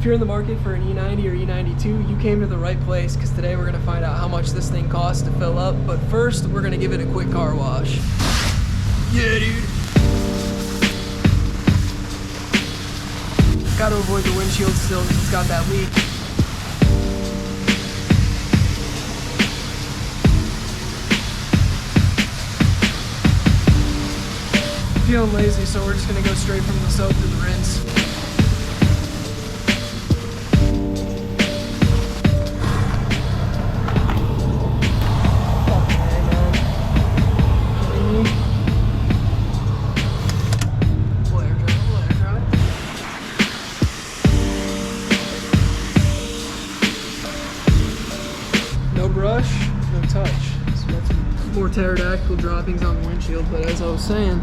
If you're in the market for an E90 or E92, you came to the right place, because today we're going to find out how much this thing costs to fill up. But first, we're going to give it a quick car wash. Yeah, dude. Got to avoid the windshield still because it's got that leak. Feeling lazy, so we're just going to go straight from the soap to the rinse. No brush, no touch. So that's more pterodactyl droppings on the windshield, but as I was saying,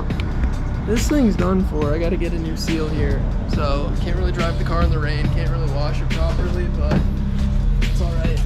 this thing's done for. I gotta get a new seal here. So can't really drive the car in the rain, can't really wash it properly, but it's all right.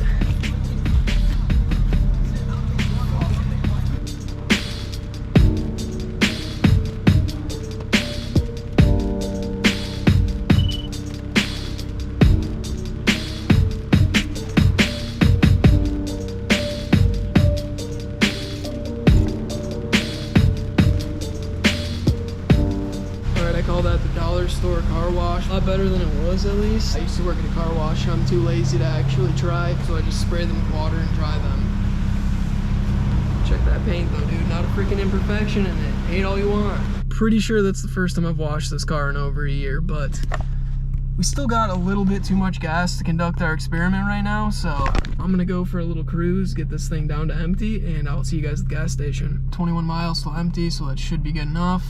I call that the dollar store car wash. A lot better than it was, at least. I used to work at a car wash. I'm too lazy to actually try, so I just spray them with water and dry them. Check that paint though, dude. Not a freaking imperfection in it. Hate all you want. Pretty sure that's the first time I've washed this car in over a year, but we still got a little bit too much gas to conduct our experiment right now, so I'm gonna go for a little cruise, get this thing down to empty, and I'll see you guys at the gas station. 21 miles still empty, so that should be good enough.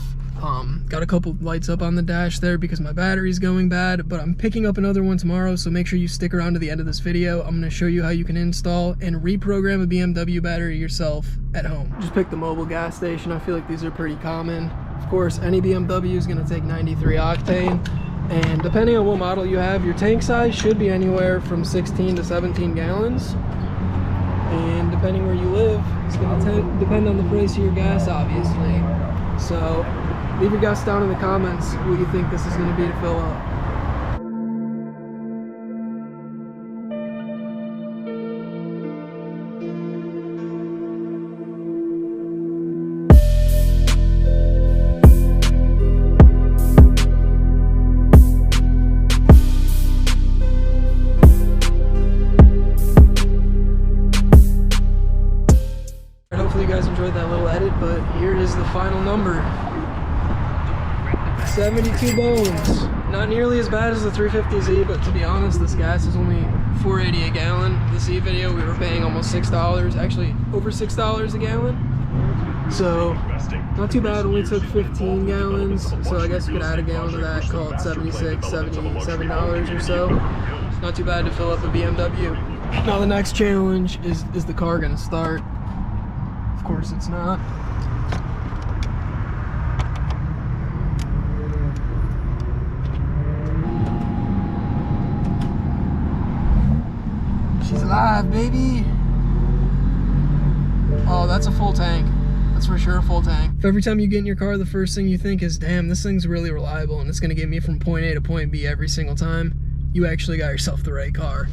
Got a couple lights up on the dash there because my battery's going bad, but I'm picking up another one tomorrow, so make sure you stick around to the end of this video. I'm going to show you how you can install and reprogram a BMW battery yourself at home. Just pick the mobile gas station. I feel like these are pretty common. Of course, any BMW is going to take 93 octane, and depending on what model you have, your tank size should be anywhere from 16 to 17 gallons. And depending where you live, it's going to depend on the price of your gas, obviously. So leave your guess down in the comments what you think this is going to be to fill up. Hopefully you guys enjoyed that little edit, but here is the final number. 72 bones. Not nearly as bad as the 350Z, but to be honest, this gas is only $4.80 a gallon. The Z video, we were paying almost $6, actually over $6 a gallon. So, not too bad, only took 15 gallons, so I guess you could add a gallon to that, call it $76, $77 or so. Not too bad to fill up a BMW. Now the next challenge is the car gonna start? Of course it's not. She's alive, baby. Oh, that's a full tank. That's for sure a full tank. If every time you get in your car, the first thing you think is, damn, this thing's really reliable and it's gonna get me from point A to point B every single time, you actually got yourself the right car.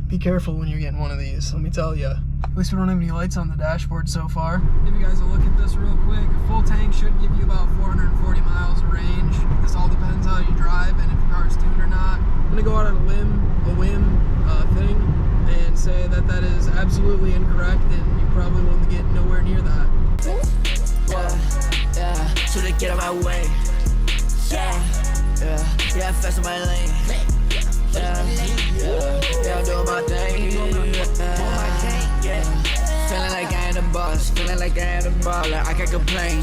Be careful when you're getting one of these, let me tell you. At least we don't have any lights on the dashboard so far. Give you guys a look at this real quick. A full tank should give you about 440 miles of range. This all depends how you drive and if your car's tuned or not. I'm gonna go out on a whim thing, and say that that is absolutely incorrect, and you probably won't get nowhere near that. Yeah, so they get out my way. Yeah, fast in my lane. Yeah, I'm doing my thing. Feeling like I ain't the boss, feeling like I ain't the baller. I can't complain.